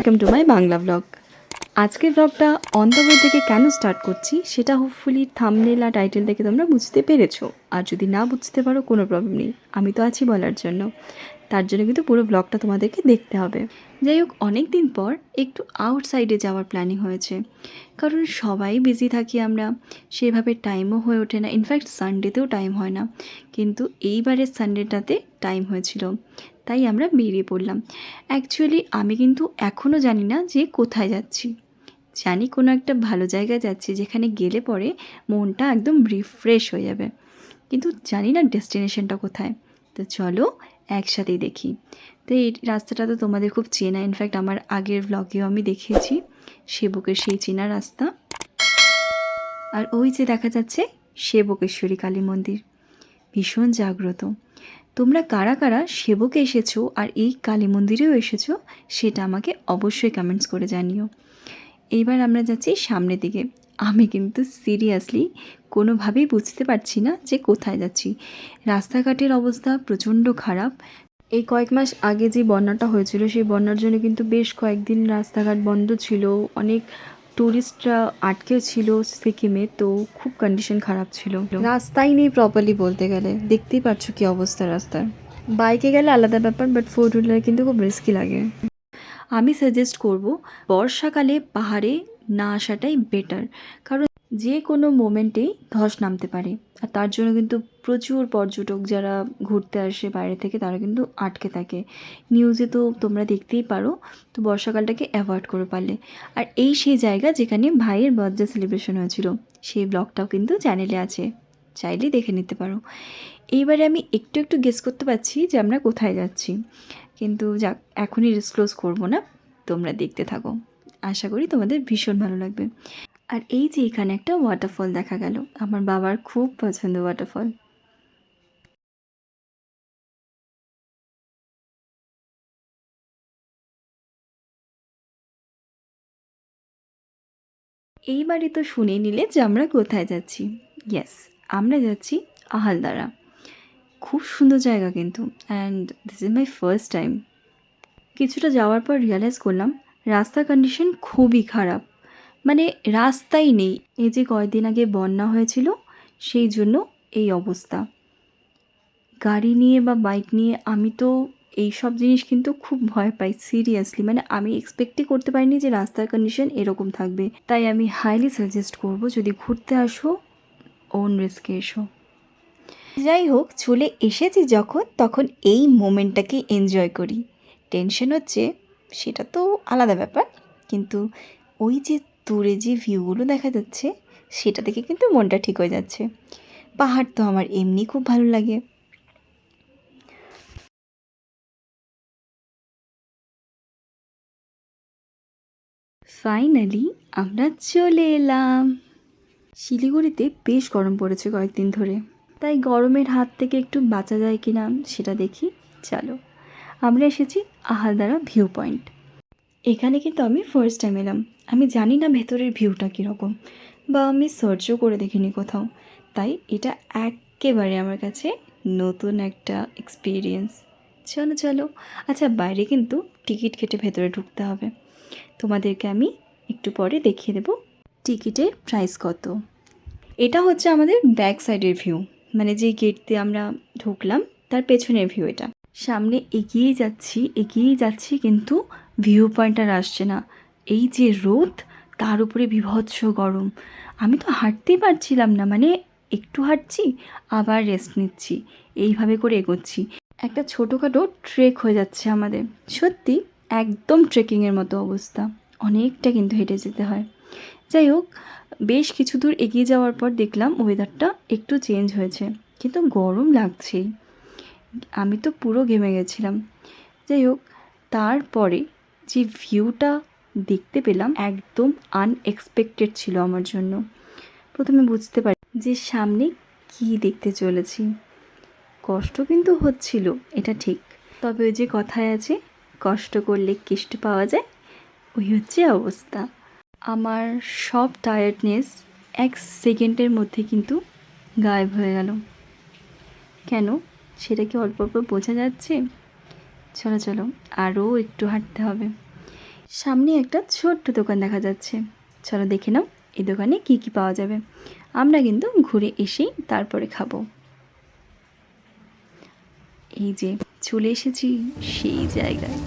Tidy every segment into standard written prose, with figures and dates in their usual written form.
Welcome to my Bangla blog. আজকের ব্লগটা on the way থেকে কেন স্টার্ট করছি সেটা হোপফুলি থাম্বনেল আর টাইটেল থেকে তোমরা বুঝতে পেরেছো। আর যদি না বুঝতে পারো কোনো প্রবলেম নেই, আমি তো আছি বলার জন্য। তার জন্য কিন্তু পুরো ব্লগটা তোমাদেরকে দেখতে হবে। যাই হোক, অনেক দিন পর একটু আউটসাইডে যাওয়ার প্ল্যানিং হয়েছে, কারণ সবাই বিজি থাকি আমরা, সেভাবে টাইমও হয়ে ওঠে না। ইনফ্যাক্ট সানডেতেও টাইম হয় না, কিন্তু এইবারের সানডেটাতে টাইম হয়েছিল, তাই আমরা বেরিয়ে পড়লাম। অ্যাকচুয়ালি আমি কিন্তু এখনও জানি না যে কোথায় যাচ্ছি। জানি কোনো একটা ভালো জায়গায় যাচ্ছি যেখানে গেলে পরে মনটা একদম রিফ্রেশ হয়ে যাবে, কিন্তু জানি না ডেস্টিনেশনটা কোথায়। তো চলো একসাথেই দেখি। তো এই রাস্তাটা তো তোমাদের খুব চেনা, ইনফ্যাক্ট আমার আগের ব্লগেও আমি দেখিয়েছি সেবকের সেই চেনা রাস্তা। আর ওই যে দেখা যাচ্ছে সেবকেশ্বরী কালী মন্দির, ভীষণ জাগ্রত। তোমরা কারা কারা সেবকে এসেছো আর এই কালী মন্দিরেও এসেছো সেটা আমাকে অবশ্যই কমেন্টস করে জানিও। এইবার আমরা যাচ্ছি সামনের দিকে। আমি কিন্তু সিরিয়াসলি কোনোভাবেই বুঝতে পারছি না যে কোথায় যাচ্ছি। রাস্তাঘাটের অবস্থা প্রচণ্ড খারাপ। এই কয়েক মাস আগে যে বন্যাটা হয়েছিল সেই বন্যার জন্য কিন্তু বেশ কয়েকদিন রাস্তাঘাট বন্ধ ছিল, অনেক ট্যুরিস্টরা আটকেও ছিল সিকিমে, তো খুব কন্ডিশন খারাপ ছিল। রাস্তাই নেই প্রপারলি বলতে গেলে, দেখতেই পাচ্ছ কী অবস্থা রাস্তার। বাইকে গেলে আলাদা ব্যাপার, বাট ফোর হুইলার কিন্তু খুব রিস্কি লাগে। আমি সাজেস্ট করব বর্ষাকালে পাহাড়ে না আসাটাই বেটার, কারণ যে কোনো মোমেন্টেই ধস নামতে পারে। আর তার জন্য কিন্তু প্রচুর পর্যটক যারা ঘুরতে আসে বাইরে থেকে তারা কিন্তু আটকে থাকে। নিউজে তো তোমরা দেখতেই পারো। তো বর্ষাকালটাকে অ্যাভয়েড করে পারলে। আর এই সেই জায়গা যেখানে ভাইয়ের বার্থডে সেলিব্রেশন হয়েছিল, সেই ব্লগটাও কিন্তু চ্যানেলে আছে, চাইলেই দেখে নিতে পারো। এইবারে আমি একটু একটু গেস করতে পারছি যে আমরা কোথায় যাচ্ছি, কিন্তু যাক, এখনই ডিসক্লোজ করবো না, তোমরা দেখতে থাকো। আশা করি তোমাদের ভীষণ ভালো লাগবে। আর এই যে এখানে একটা ওয়াটারফল দেখা গেল, আমার বাবার খুব পছন্দ ওয়াটারফল। এইবারই তো শুনে নিলে যে আমরা কোথায় যাচ্ছি। ইয়েস, আমরা যাচ্ছি আহালদারা। খুব সুন্দর জায়গা কিন্তু, and this is my first time. কিছুটা যাওয়ার পর রিয়ালাইজ করলাম রাস্তার কন্ডিশন খুবই খারাপ, মানে রাস্তাই নেই। এই যে কয়েকদিন আগে বন্যা হয়েছিল সেই জন্য এই অবস্থা। গাড়ি নিয়ে বা বাইক নিয়ে আমি তো এই সব জিনিস কিন্তু খুব ভয় পাই সিরিয়াসলি, মানে আমি এক্সপেক্টই করতে পারিনি যে রাস্তার কন্ডিশন এরকম থাকবে। তাই আমি হাইলি সাজেস্ট করব, যদি ঘুরতে আসো ওন রিস্কে এসো। যাই হোক, চলে এসেছি যখন, তখন এই মোমেন্টটাকে এনজয় করি। টেনশন হচ্ছে সেটা তো আলাদা ব্যাপার, কিন্তু ওই যে দূরে যে ভিউগুলো দেখা যাচ্ছে সেটা দেখে কিন্তু মনটা ঠিক হয়ে যাচ্ছে। পাহাড় তো আমার এমনি খুব ভালো লাগে। ফাইনালি আমরা চলে এলাম। শিলিগুড়িতে বেশ গরম পড়েছে কয়েকদিন ধরে, তাই গরমের হাত থেকে একটু বাঁচা যায় কি না সেটা দেখি। চলো, আমরা এসেছি আহালদারা ভিউ পয়েন্ট। এখানে কিন্তু আমি ফার্স্ট টাইম এলাম। আমি জানি না ভেতরের ভিউটা কীরকম, বা আমি সার্চও করে দেখিনি কোথাও, তাই এটা একেবারে আমার কাছে নতুন একটা এক্সপিরিয়েন্স। চলো চলো। আচ্ছা, বাইরে কিন্তু টিকিট কেটে ভেতরে ঢুকতে হবে। তোমাদেরকে আমি একটু পরে দেখিয়ে দেবো টিকিটের প্রাইস কত। এটা হচ্ছে আমাদের ব্যাক সাইডের ভিউ, মানে যে গেট দিয়ে আমরা ঢুকলাম তার পেছনের ভিউ এটা। সামনে এগিয়েই যাচ্ছি কিন্তু ভিউ পয়েন্ট আর আসছে না। এই যে রোদ, তার উপরে বিভৎস গরম। আমি তো হাঁটতেই পারছিলাম না, মানে একটু হাঁটছি আবার রেস্ট নিচ্ছি, এইভাবে করে এগোচ্ছি। একটা ছোটোখাটো ট্রেক হয়ে যাচ্ছে আমাদের। সত্যি একদম ট্রেকিংয়ের মতো অবস্থা, অনেকটা কিন্তু হেঁটে যেতে হয়। যাই হোক, বেশ কিছু দূর এগিয়ে যাওয়ার পর দেখলাম ওয়েদারটা একটু চেঞ্জ হয়েছে, কিন্তু গরম লাগছেই। আমি তো পুরো ঘেমে গেছিলাম। যাই হোক, তারপরে যে ভিউটা দেখতে পেলাম একদম আনএক্সপেক্টেড ছিল আমার জন্য। প্রথমে বুঝতে পারি যে সামনে কী দেখতে চলেছি। কষ্ট কিন্তু হচ্ছিল, এটা ঠিক, তবে ওই যে কথায় আছে, কষ্ট করলে কেষ্ট পাওয়া যায়, ওই হচ্ছে অবস্থা। আমার সব টায়ার্ডনেস এক সেকেন্ডের মধ্যে কিন্তু গায়েব হয়ে গেল। কেন, সেটা কি অল্প অল্প বোঝা যাচ্ছে? চলো চলো, আরও একটু হাঁটতে হবে। সামনে একটা ছোট্ট দোকান দেখা যাচ্ছে, চলো দেখে নাও এই দোকানে কি কি পাওয়া যাবে। আমরা কিন্তু ঘুরে এসেই তারপরে খাবো। এই যে চলে এসেছি সেই জায়গায়।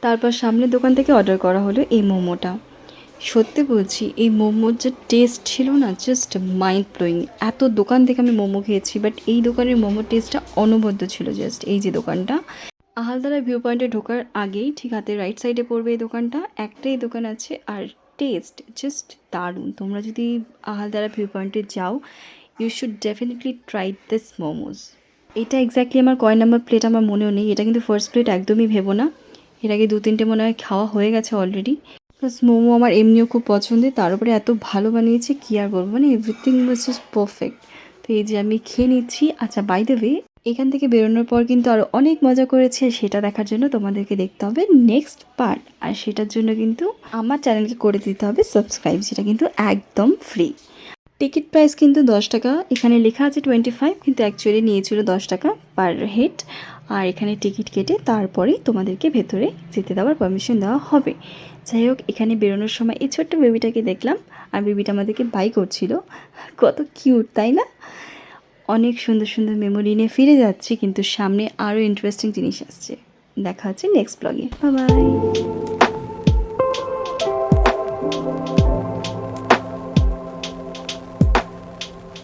তারপর সামনের দোকান থেকে অর্ডার করা হলো এই মোমোটা। সত্যি বলছি এই মোমোর যে টেস্ট ছিল না, জাস্ট মাইন্ড ব্লোয়িং। এত দোকান থেকে আমি মোমো খেয়েছি, বাট এই দোকানের মোমোর টেস্টটা অনবদ্য ছিল। জাস্ট এই যে দোকানটা, আহালদারা ভিউ পয়েন্টে ঢোকার আগেই ঠিক হাতে রাইট সাইডে পড়বে এই দোকানটা। একটাই দোকান আছে, আর টেস্ট জাস্ট দারুণ। তোমরা যদি আহালদারা ভিউ পয়েন্টে যাও, you should definitely try this momos. এটা এক্স্যাক্টলি আমার কয় নাম্বার প্লেট আমার মনেও নেই, এটা কিন্তু ফার্স্ট প্লেট একদমই ভেবো না। এর আগে 2-3টে মনে হয় খাওয়া হয়ে গেছে অলরেডি। প্লাস মোমো আমার এমনিও খুব পছন্দের, তার উপরে এত ভালো বানিয়েছে কী আর বলবো, মানে এভরিথিং ওয়াজ জাস্ট পারফেক্ট। তো এই যে আমি খেয়ে নিচ্ছি। আচ্ছা, বাই দ্য ওয়ে, এখান থেকে বেরোনোর পর কিন্তু আরও অনেক মজা করেছে, সেটা দেখার জন্য তোমাদেরকে দেখতে হবে নেক্সট পার্ট। আর সেটার জন্য কিন্তু আমার চ্যানেলকে করে দিতে হবে সাবস্ক্রাইব, যেটা কিন্তু একদম ফ্রি। টিকিট প্রাইস কিন্তু 10 টাকা, এখানে লেখা আছে 25, কিন্তু অ্যাকচুয়ালি নিয়েছিল 10 টাকা পার হেড। আর এখানে টিকিট কেটে তারপরেই তোমাদেরকে ভেতরে যেতে দেওয়ার পারমিশন দেওয়া হবে। যাই হোক, এখানে বেরোনোর সময় এই ছোট্ট বেবিটাকে দেখলাম, আর বেবিটা আমাদেরকে বাই করছিল। কত কিউট, তাই না? অনেক সুন্দর সুন্দর মেমোরি নিয়ে ফিরে যাচ্ছি, কিন্তু সামনে আরও ইন্টারেস্টিং জিনিস আসছে। দেখা হচ্ছে নেক্সট ব্লগে। Bye bye.